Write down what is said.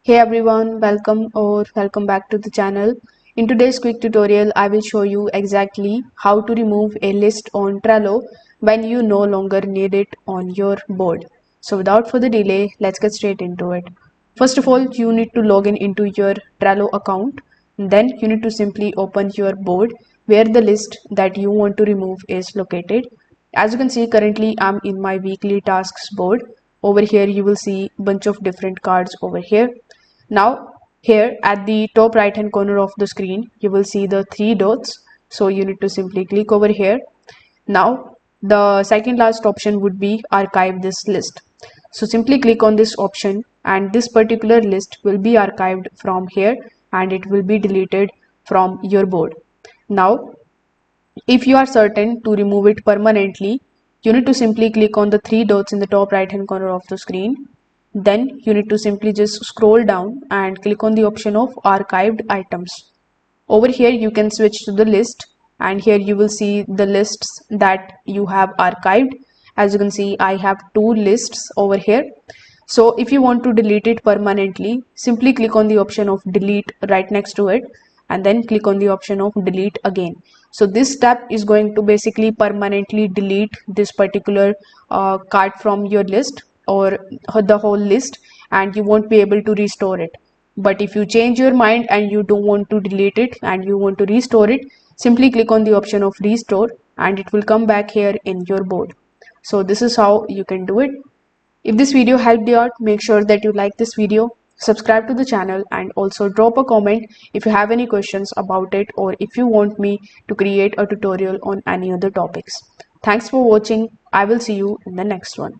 Hey everyone, welcome back to the channel. In today's quick tutorial, I will show you exactly how to remove a list on Trello when you no longer need it on your board. So without further delay, let's get straight into it. First of all, you need to log in into your Trello account. Then you need to simply open your board where the list that you want to remove is located. As you can see, currently I'm in my weekly tasks board. Over here you will see bunch of different cards over here. Now here at the top right hand corner of the screen you will see the three dots, so you need to simply click over here. Now the second last option would be archive this list, so simply click on this option and this particular list will be archived from here and it will be deleted from your board. Now if you are certain to remove it permanently, you need to simply click on the three dots in the top right hand corner of the screen. Then you need to simply just scroll down and click on the option of archived items. Over here you can switch to the list and here you will see the lists that you have archived. As you can see, I have two lists over here. So if you want to delete it permanently, simply click on the option of delete right next to it and then click on the option of delete again. So this step is going to basically permanently delete this particular card from your list or the whole list, and you won't be able to restore it. But if you change your mind and you don't want to delete it and you want to restore it, simply click on the option of restore and it will come back here in your board. So this is how you can do it. If this video helped you out, make sure that you like this video, subscribe to the channel and also drop a comment if you have any questions about it or if you want me to create a tutorial on any other topics. Thanks for watching. I will see you in the next one.